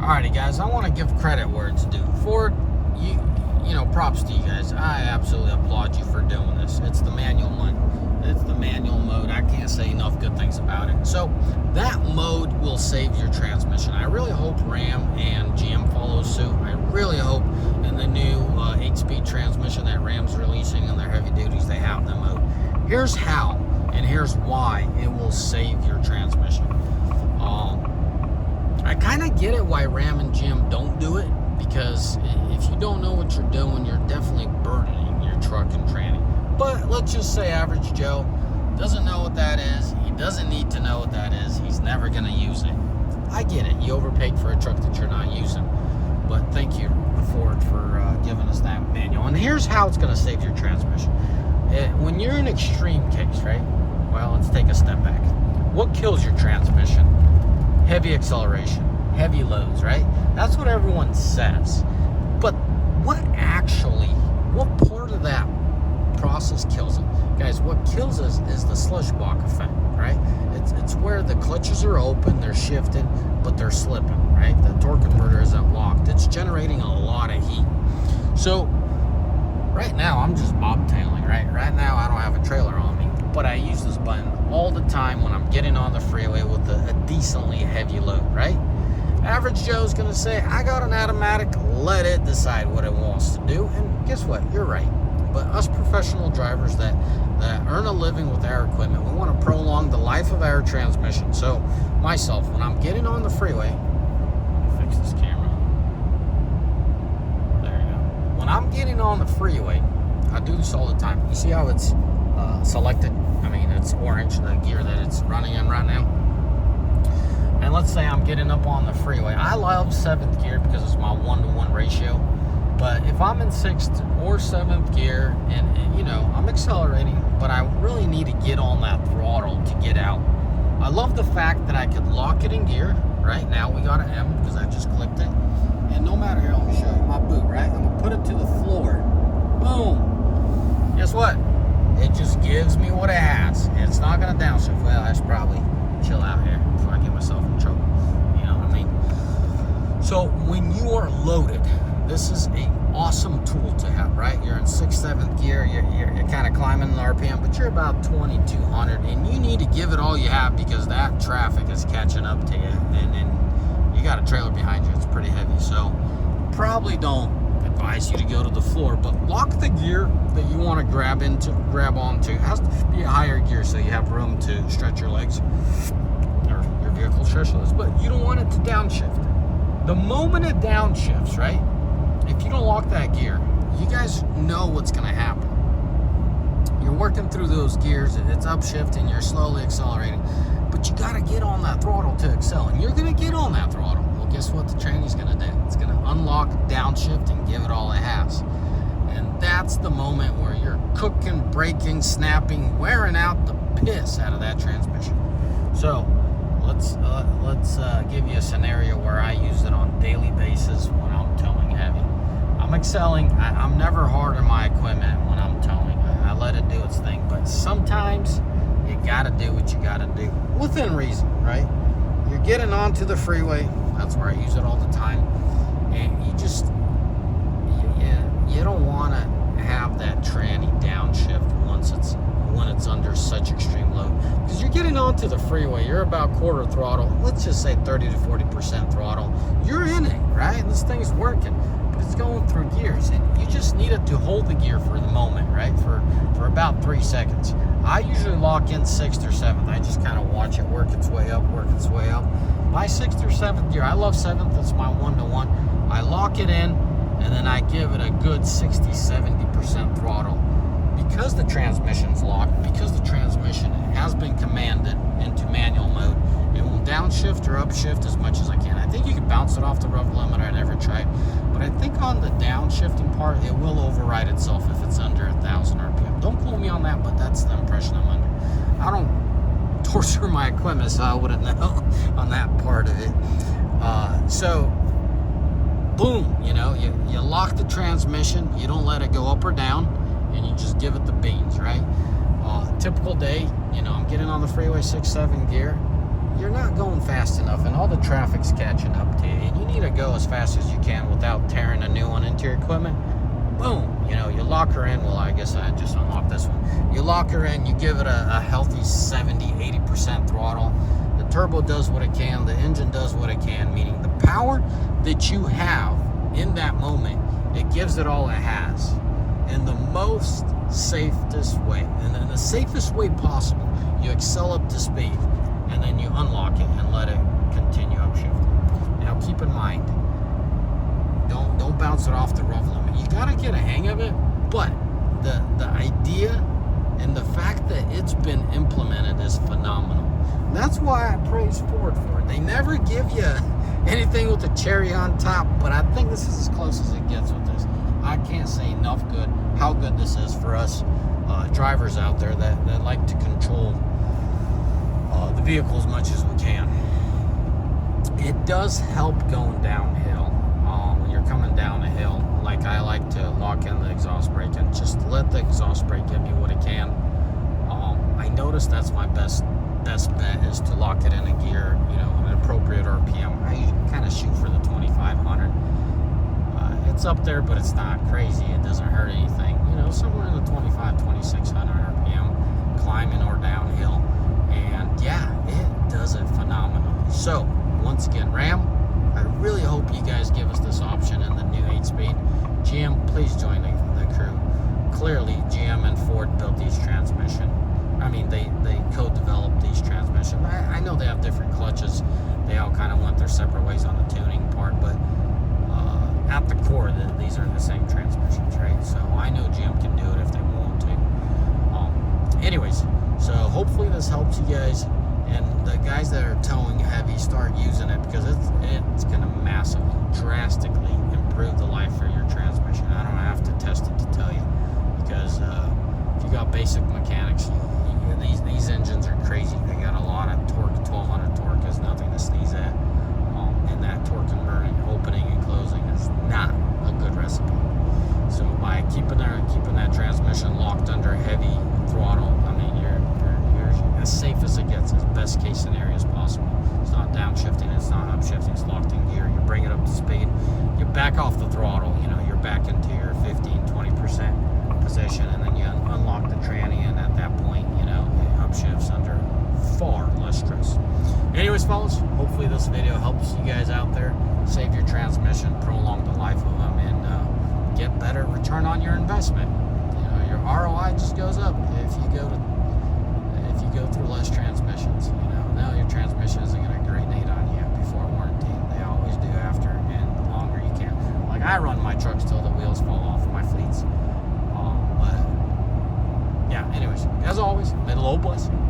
Alrighty, guys, I want to give credit where it's due. Ford, you know, props to you guys. I absolutely applaud you for doing this. It's the manual mode. It's the manual mode. I can't say enough good things about it. So that mode will save your transmission. I really hope Ram and GM follow suit. I really hope in the new 8-speed transmission that Ram's releasing in their heavy duties, they have the mode. Here's how, and here's why it will save your transmission. I kind of get it why Ram and GM don't do it, because if you don't know what you're doing, you're definitely burdening your truck and tranny. But let's just say average Joe doesn't know what that is. He doesn't need to know what that is. He's never going to use it. I get it. You overpaid for a truck that you're not using. But thank you, Ford, for giving us that manual. And here's how it's going to save your transmission. When you're in extreme case, right? Well, let's take a step back. What kills your transmission? Heavy acceleration, heavy loads, right? That's what everyone says. But what part of that process kills it? Guys, what kills us is the slush block effect, right? It's where the clutches are open, they're shifting, but they're slipping, right? The torque converter isn't locked. It's generating a lot of heat. So right now, I'm just bobtailing, right? Right now, I don't have a trailer on me, but I use this button all the time when I'm getting on the freeway with a decently heavy load, right? Average Joe's gonna say, I got an automatic, let it decide what it wants to do. And guess what? You're right. But us professional drivers that earn a living with our equipment, we want to prolong the life of our transmission. So myself, when I'm getting on the freeway, let me fix this camera. There you go. When I'm getting on the freeway, I do this all the time. You see how it's selected? I mean, it's orange, the gear that it's running in right now. And let's say I'm getting up on the freeway. I love 7th gear because it's my 1-to-1 ratio. But if I'm in 6th or 7th gear and you know, I'm accelerating, but I really need to get on that throttle to get out. I love the fact that I could lock it in gear. Right now we got an M because I just clicked it. And no matter, here, let me show you my boot, right? I'm gonna put it to the floor. Boom. Guess what? It just gives me what it has. It's not gonna downshift. Well, I should probably chill out here before I get myself in trouble. You know what I mean? So when you are loaded, this is an awesome tool to have, right? You're in 6th, 7th gear, you're kind of climbing the RPM, but you're about 2,200, and you need to give it all you have because that traffic is catching up to you, and you got a trailer behind you. It's pretty heavy, so probably don't advise you to go to the floor, but lock the gear that you want to grab onto. It has to be a higher gear so you have room to stretch your legs, or your vehicle stretch legs, but you don't want it to downshift. The moment it downshifts, right? If you don't lock that gear, you guys know what's going to happen. You're working through those gears, it's upshifting, you're slowly accelerating, but you got to get on that throttle to excel, and you're going to get on that throttle. Well, guess what the tranny's going to do? It's going to unlock, downshift, and give it all it has. And that's the moment where you're cooking, braking, snapping, wearing out the piss out of that transmission. So let's give you a scenario where I use it on a daily basis when I'm towing heavy. I'm excelling. I'm never hard on my equipment when I'm towing. I let it do its thing. But sometimes you got to do what you got to do within reason, right? You're getting onto the freeway. That's where I use it all the time. And you just, you don't want to have that tranny downshift when it's under such extreme load. Because you're getting onto the freeway, you're about quarter throttle, let's just say 30 to 40% throttle. You're in it, right? And this thing's working, but it's going through gears, and you just need it to hold the gear for the moment, right? For about 3 seconds. I usually lock in 6th or 7th. I just kind of watch it work its way up, My 6th or 7th gear, I love 7th, it's my 1-to-1. I lock it in, and then I give it a good 60, 70% throttle. Because the transmission's locked, because the transmission has been commanded into manual mode, it will downshift or upshift as much as I can. I think you can bounce it off the rough limiter. I never tried. But I think on the downshifting part, it will override itself if it's under 1,000 RPM. Don't quote me on that, but that's the impression I'm under. I don't torture my equipment, so I wouldn't know on that part of it. So, boom, you know, you lock the transmission, you don't let it go up or down, and you just give it the beans, right? Typical day, you know, I'm getting on the freeway 6, 7 gear. You're not going fast enough, and all the traffic's catching up to you, and you need a go as fast as you can without tearing a new one into your equipment, boom, you lock her in. Well, I guess I just unlocked this one. You lock her in, you give it a healthy 70-80% throttle. The turbo does what it can, the engine does what it can, meaning the power that you have in that moment, it gives it all it has in the most safest way, and in the safest way possible. You excel up to speed, and then you unlock it and let it continue upshifting. Now keep in mind, don't bounce it off the rough limit. You gotta get a hang of it, but the idea and the fact that it's been implemented is phenomenal. And that's why I praise Ford for it. They never give you anything with a cherry on top, but I think this is as close as it gets with this. I can't say enough how good this is for us drivers out there that like to control the vehicle as much as we can. It does help going downhill. When you're coming down a hill, like I like to lock in the exhaust brake and just let the exhaust brake give me what it can. I noticed that's my best bet is to lock it in a gear, an appropriate RPM. I kind of shoot for the 2500. It's up there, but it's not crazy. It doesn't hurt anything. Somewhere in the 2600 RPM, climbing or downhill. And yeah, it does it phenomenally. So, once again, Ram, I really hope you guys give us this option in the new 8-speed. GM, please join the crew. Clearly, GM and Ford built these transmission. I mean, they co-developed these transmissions. I know they have different clutches. They all kind of went their separate ways on the tuning part, but at the core, these are the same transmissions, right? So I know GM can do it if they want to. Anyways, so hopefully this helps you guys, and the guys that are towing heavy, start using it, because it's going to massively, drastically improve the life of your transmission. I don't have to test it to tell you, because if you got basic mechanics, these engines are crazy. They got a lot of torque. 1200 torque is nothing to sneeze at. And that torque converting, opening and closing is not a good recipe. So by keeping that transmission locked under heavy throttle, I mean you're as safe as it gets, as best case scenario as possible. It's not downshifting, it's not upshifting, it's locked in gear. You bring it up to speed, you back off the throttle, you're back into your 15-20% position, and then you unlock the tranny, and at that point, it upshifts under far less stress. Anyways, fellas, hopefully this video helps you guys out there save your transmission, prolong the life of them, and get better return on your investment. Your ROI just goes up if you go through less transmissions. Now your transmission isn't going to grenade on you before warranty. They always do after, and the longer you can. Like I run my trucks till the wheels fall off my fleets. But yeah, anyways, as always, may the Lord bless you.